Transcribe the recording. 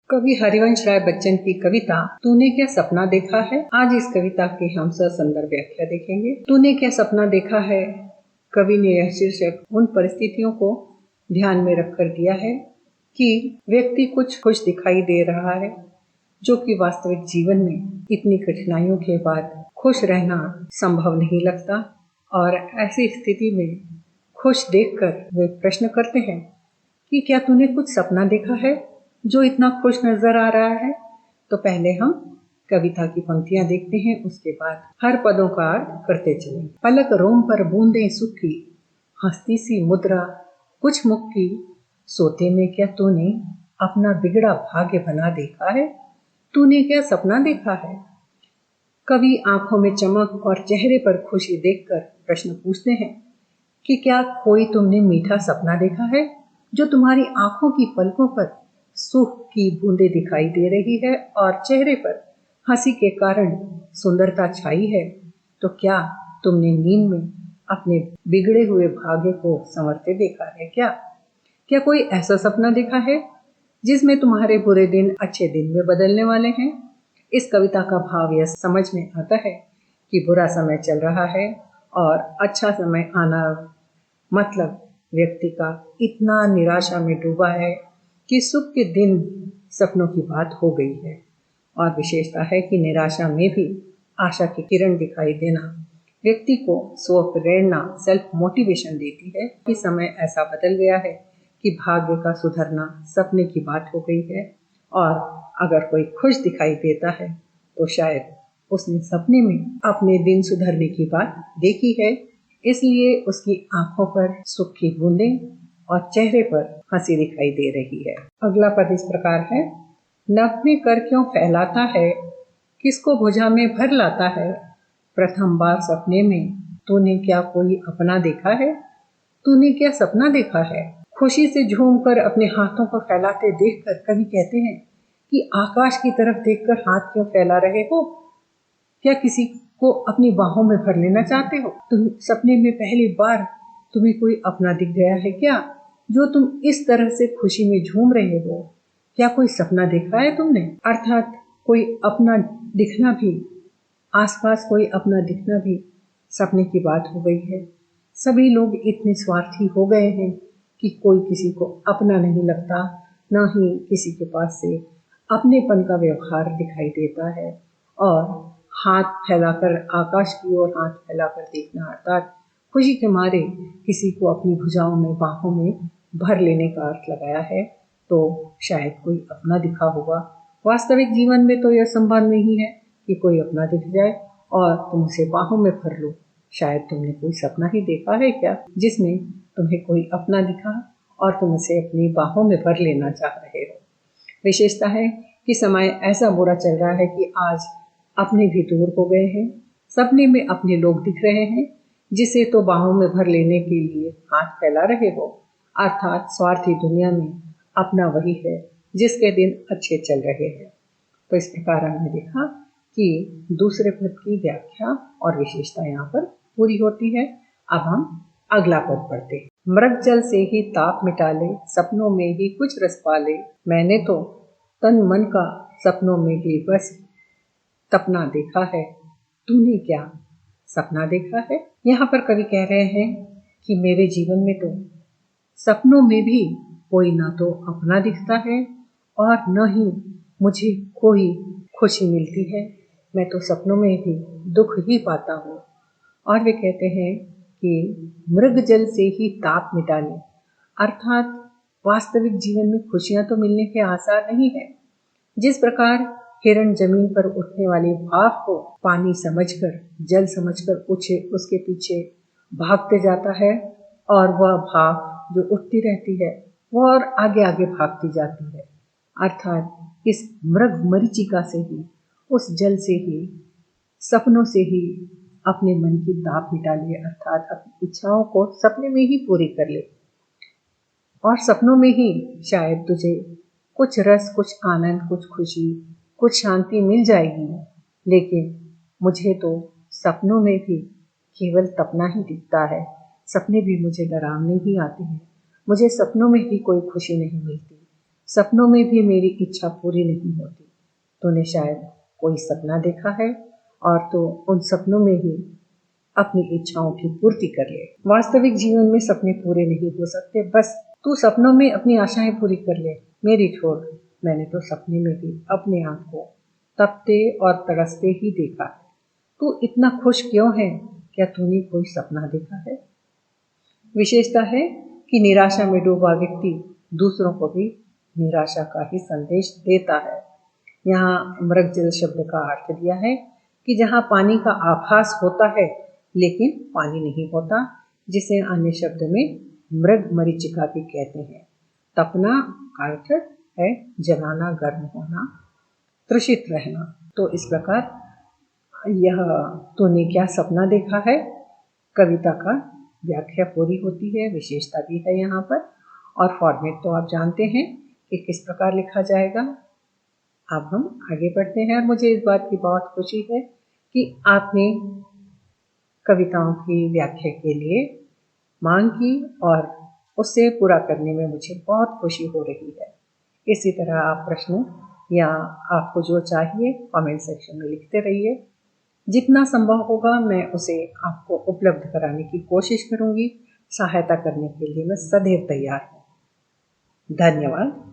कवि हरिवंश राय बच्चन की कविता तूने क्या सपना देखा है। आज इस कविता की हम ससंदर्भ व्याख्या देखेंगे। तूने क्या सपना देखा है। कवि ने यह शीर्षक उन परिस्थितियों को ध्यान में रखकर दिया है कि व्यक्ति कुछ खुश दिखाई दे रहा है, जो कि वास्तविक जीवन में इतनी कठिनाइयों के बाद खुश रहना संभव नहीं लगता। और ऐसी स्थिति में खुश देखकर वे प्रश्न करते हैं कि क्या तूने कुछ सपना देखा है जो इतना खुश नजर आ रहा है। तो पहले हम कविता की पंक्तियां देखते हैं, उसके बाद हर पदों का अर्थ करते चलें। पलक रोम पर बूंदे सुख की, हंसती सी मुद्रा कुछ मुख की, सोते में क्या तूने अपना बिगड़ा भाग्य बना देखा है। तूने क्या सपना देखा है। कवि आंखों में चमक और चेहरे पर खुशी देखकर प्रश्न पूछते हैं कि क्या कोई तुमने मीठा सपना देखा है जो तुम्हारी आंखों की पलकों पर सुख की बूंदे दिखाई दे रही है और चेहरे पर हंसी के कारण सुंदरता छाई है। तो क्या तुमने नींद में अपने बिगड़े हुए भाग्य को संवरते देखा है। क्या कोई ऐसा सपना देखा है जिसमें तुम्हारे बुरे दिन अच्छे दिन में बदलने वाले हैं। इस कविता का भाव यह समझ में आता है कि बुरा समय चल रहा है और अच्छा समय आना मतलब व्यक्ति का इतना निराशा में डूबा है कि सुख के दिन सपनों की बात हो गई है। और विशेषता है कि निराशा में भी आशा की किरण दिखाई देना व्यक्ति को स्व प्रेरणा सेल्फ मोटिवेशन देती है कि समय ऐसा बदल गया है कि भाग्य का सुधरना सपने की बात हो गई है। और अगर कोई खुश दिखाई देता है तो शायद उसने सपने में अपने दिन सुधरने की बात देखी है, इसलिए उसकी आंखों पर सुख की बूंदें और चेहरे पर हंसी दिखाई दे रही है। अगला पद इस प्रकार है। नभ में कर क्यों फैलाता है, किसको भुजा में भर लाता है। प्रथम बार सपने में तूने क्या कोई अपना देखा है। तूने क्या सपना देखा है। खुशी से झूमकर अपने हाथों को फैलाते देखकर कवि कहते हैं कि आकाश की तरफ देखकर हाथ क्यों फैला रहे हो। क्या किसी को अपनी बाहों में भर लेना चाहते हो। तुम सपने में पहली बार तुम्हें कोई अपना दिख गया है क्या, जो तुम इस तरह से खुशी में झूम रहे हो। क्या कोई सपना देखा है तुमने। अर्थात कोई अपना दिखना भी, आसपास कोई अपना दिखना भी सपने की बात हो गई है। सभी लोग इतने स्वार्थी हो गए हैं कि कोई किसी को अपना नहीं लगता, न ही किसी के पास से अपनेपन का व्यवहार दिखाई देता है। और हाथ फैलाकर आकाश की ओर हाथ फैलाकर देखना अर्थात खुशी के मारे किसी को अपनी भुजाओं में बाहों में भर लेने का अर्थ लगाया है। तो शायद कोई अपना दिखा होगा। वास्तविक जीवन में तो यह संभव नहीं है कि कोई अपना दिख जाए और तुम उसे बाहों में भर लो। शायद तुमने कोई सपना ही देखा है क्या, जिसमें तुम्हें कोई अपना दिखा और तुम उसे अपनी बाहों में भर लेना चाह रहे हो। विशेषता है कि समय ऐसा बुरा चल रहा है कि आज अपने भी दूर हो गए हैं। सपने में अपने लोग दिख रहे हैं, जिसे तो बाहों में भर लेने के लिए हाथ फैला रहे हो। अर्थात स्वार्थी दुनिया में अपना वही है जिसके दिन अच्छे चल रहे हैं। तो इस प्रकार हमने देखा कि दूसरे पद की व्याख्या और विशेषता यहाँ पर पूरी होती है। अब हम अगला पद पढ़ते हैं। मृग जल से ही ताप मिटा ले, सपनों में ही कुछ रस पाले। मैंने तो तन मन का सपनों में भी बस सपना देखा है। तूने क्या सपना देखा है। यहाँ पर कवि कह रहे हैं कि मेरे जीवन में तो सपनों में भी कोई ना तो अपना दिखता है और न ही मुझे कोई खुशी मिलती है। मैं तो सपनों में भी दुख ही पाता हूँ। और वे कहते हैं कि मृग जल से ही ताप मिटा ले, अर्थात वास्तविक जीवन में खुशियां तो मिलने के आसार नहीं है। जिस प्रकार हिरण जमीन पर उठने वाली भाप को पानी समझकर, जल समझकर उसके पीछे भागते जाता है और वह भाप जो उठती रहती है वह और आगे आगे भागती जाती है। अर्थात इस मृग मरीचिका से ही, उस जल से ही, सपनों से ही अपने मन की ताप मिटा ले, अर्थात अपनी इच्छाओं को सपने में ही पूरी कर ले। और सपनों में ही शायद तुझे कुछ रस, कुछ आनंद, कुछ खुशी, कुछ शांति मिल जाएगी। लेकिन मुझे तो सपनों में भी केवल तपना ही दिखता है। सपने भी मुझे डरावने ही आते हैं। मुझे सपनों में भी कोई खुशी नहीं मिलती। सपनों में भी मेरी इच्छा पूरी नहीं होती। तूने शायद कोई सपना देखा है और तो उन सपनों में ही अपनी इच्छाओं की पूर्ति कर ले। वास्तविक जीवन में सपने पूरे नहीं हो सकते, बस तू सपनों में अपनी आशाएं पूरी कर ले। मेरी छोड़, मैंने तो सपने में भी अपने आप को तपते और तरसते ही देखा है। तू इतना खुश क्यों है? क्या तूने कोई सपना देखा है? विशेषता है कि निराशा में डूबा व्यक्ति दूसरों को भी निराशा का ही संदेश देता है। यहाँ मृगजल शब्द का अर्थ दिया है कि जहाँ पानी का आभास होता है लेकिन पानी नहीं होता, जिसे अन्य शब्द में मृग मरीचिका भी कहते हैं। तपना अर्थ है जलाना, गर्म होना, तृषित रहना। तो इस प्रकार यह तूने क्या सपना देखा है कविता का व्याख्या पूरी होती है। विशेषता भी है यहाँ पर, और फॉर्मेट तो आप जानते हैं कि किस प्रकार लिखा जाएगा। अब हम आगे बढ़ते हैं और मुझे इस बात की बहुत खुशी है कि आपने कविताओं की व्याख्या के लिए मांग की और उससे पूरा करने में मुझे बहुत खुशी हो रही है। इसी तरह आप प्रश्न या आपको जो चाहिए कमेंट सेक्शन में लिखते रहिए। जितना संभव होगा मैं उसे आपको उपलब्ध कराने की कोशिश करूंगी। सहायता करने के लिए मैं सदैव तैयार हूँ। धन्यवाद।